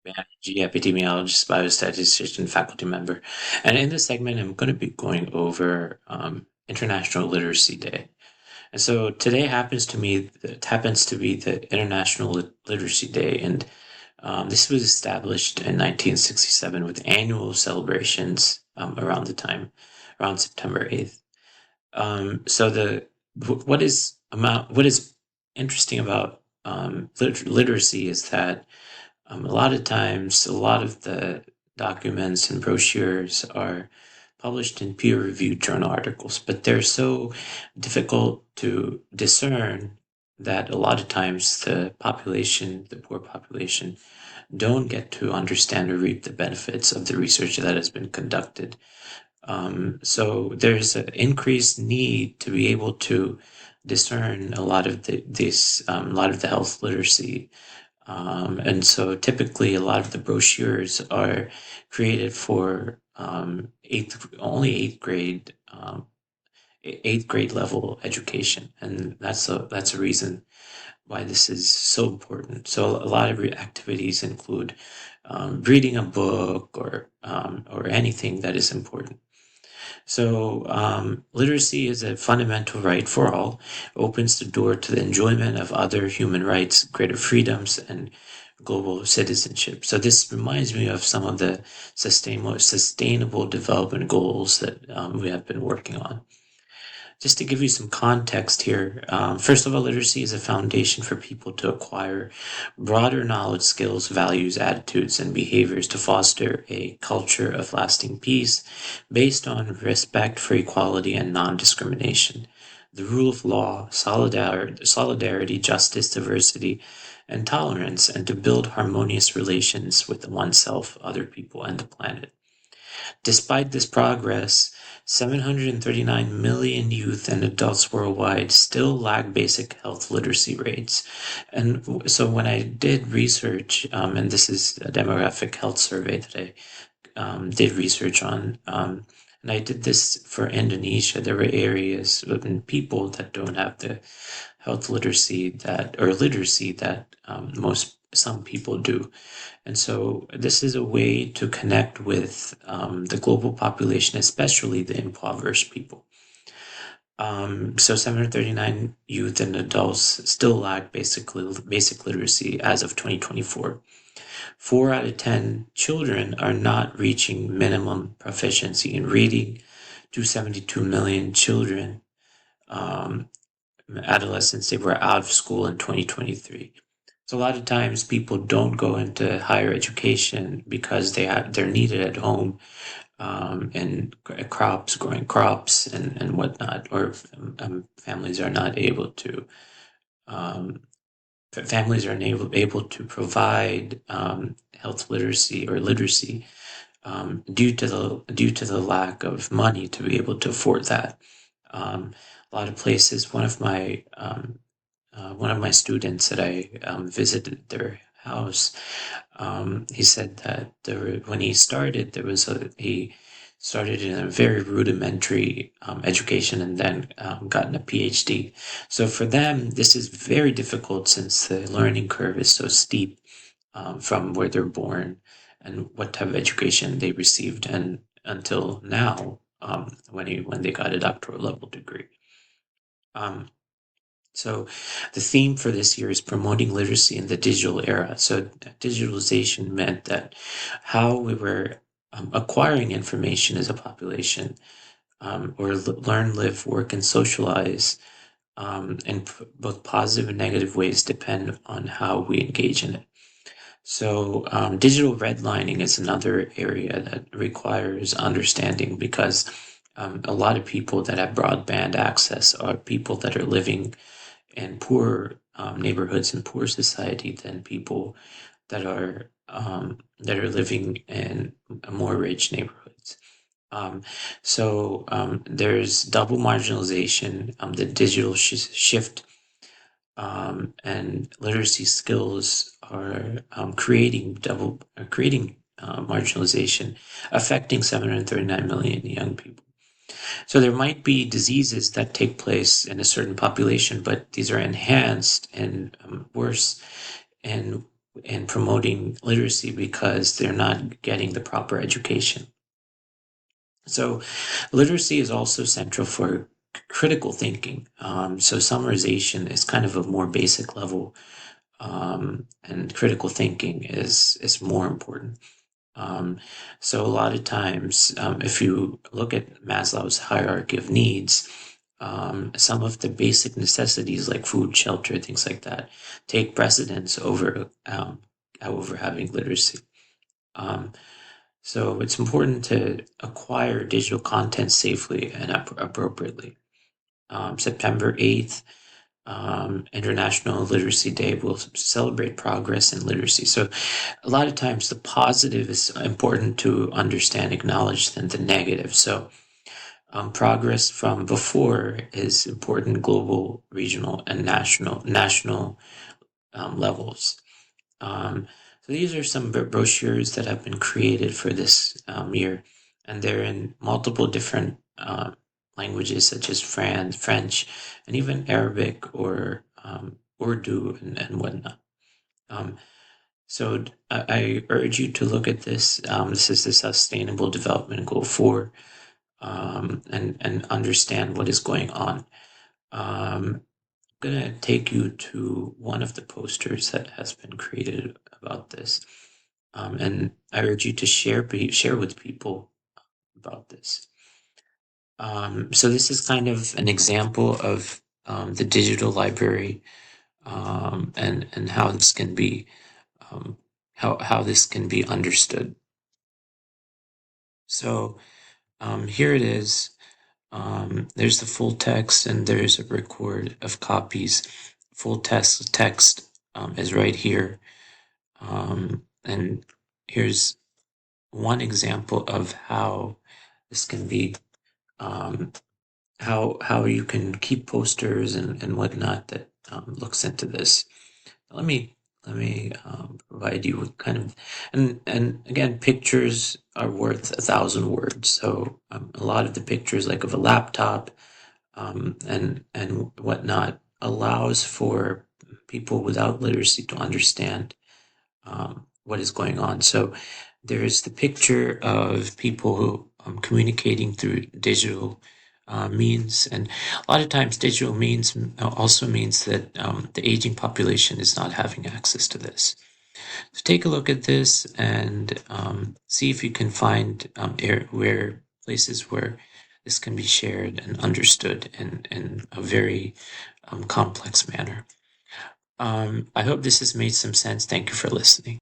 Banerjee, epidemiologist, biostatistician, faculty member. And in this segment, I'm going to be going over International Literacy Day. And so today happens to be the International Literacy Day, and this was established in 1967 with annual celebrations around September 8th. So what is interesting about literacy is that a lot of times, a lot of the documents and brochures are published in peer-reviewed journal articles, but they're so difficult to discern that a lot of times the poor population, don't get to understand or reap the benefits of the research that has been conducted. So there's an increased need to be able to discern a lot of a lot of the health literacy, and so typically a lot of the brochures are created for eighth grade level education, and that's a reason why this is so important. So a lot of activities include reading a book or anything that is important. So, literacy is a fundamental right for all, opens the door to the enjoyment of other human rights, greater freedoms, and global citizenship. So, this reminds me of some of the sustainable development goals that we have been working on. Just to give you some context here, first of all, literacy is a foundation for people to acquire broader knowledge, skills, values, attitudes, and behaviors to foster a culture of lasting peace based on respect for equality and non discrimination, the rule of law, solidarity, justice, diversity, and tolerance, and to build harmonious relations with oneself, other people, and the planet. Despite this progress, 739 million youth and adults worldwide still lack basic health literacy rates. And so when I did research, and this is a demographic health survey that I did research on, and I did this for Indonesia, there were areas and people that don't have the health literacy that some people do. And so this is a way to connect with the global population, especially the impoverished people. So 739 youth and adults still lack basic literacy as of 2024. 4 out of 10 children are not reaching minimum proficiency in reading. 272 million children, adolescents, they were out of school in 2023. So a lot of times people don't go into higher education because they're needed at home, and growing crops and whatnot, or families are not able to um, families are able to provide health literacy or literacy, due to the lack of money to be able to afford that. A lot of places. One of my students that I visited their house, he said that when he started, he started in a very rudimentary education and then gotten a PhD. So for them, this is very difficult since the learning curve is so steep, from where they're born and what type of education they received, and until now, when they got a doctoral level degree. Um, so the theme for this year is promoting literacy in the digital era. So digitalization meant that how we were acquiring information as a population, or learn, live, work, and socialize, in both positive and negative ways depend on how we engage in it. So digital redlining is another area that requires understanding, because a lot of people that have broadband access are people that are living in poor neighborhoods and poor society than people that are living in more rich neighborhoods. There's double marginalization, the digital shift, and literacy skills are creating marginalization, affecting 739 million young people. So there might be diseases that take place in a certain population, but these are enhanced and worse in in promoting literacy because they're not getting the proper education. So literacy is also central for critical thinking. So summarization is kind of a more basic level, and critical thinking is more important. So a lot of times, if you look at Maslow's hierarchy of needs, some of the basic necessities like food, shelter, things like that, take precedence over having literacy. So it's important to acquire digital content safely and appropriately. September 8th, International Literacy Day, will celebrate progress in literacy. So a lot of times the positive is important to understand, acknowledge than the negative. So progress from before is important global, regional, and national levels. So these are some brochures that have been created for this year, and they're in multiple different languages such as French, and even Arabic or Urdu and whatnot. So I urge you to look at this. This is the Sustainable Development Goal 4, and understand what is going on. I'm going to take you to one of the posters that has been created about this. And I urge you to share with people about this. So this is kind of an example of the digital library, and how this can be how this can be understood. So here it is. There's the full text, and there's a record of copies. Full text is right here, and here's one example of how this can be, how you can keep posters and whatnot that looks into this. Let me provide you with kind of, and again, pictures are worth 1,000 words. So a lot of the pictures, like of a laptop, and whatnot, allows for people without literacy to understand what is going on. So there's the picture of people who communicating through digital means, and a lot of times digital means also means that the aging population is not having access to this. So take a look at this and see if you can find places where this can be shared and understood in a very complex manner. I hope this has made some sense. Thank you for listening.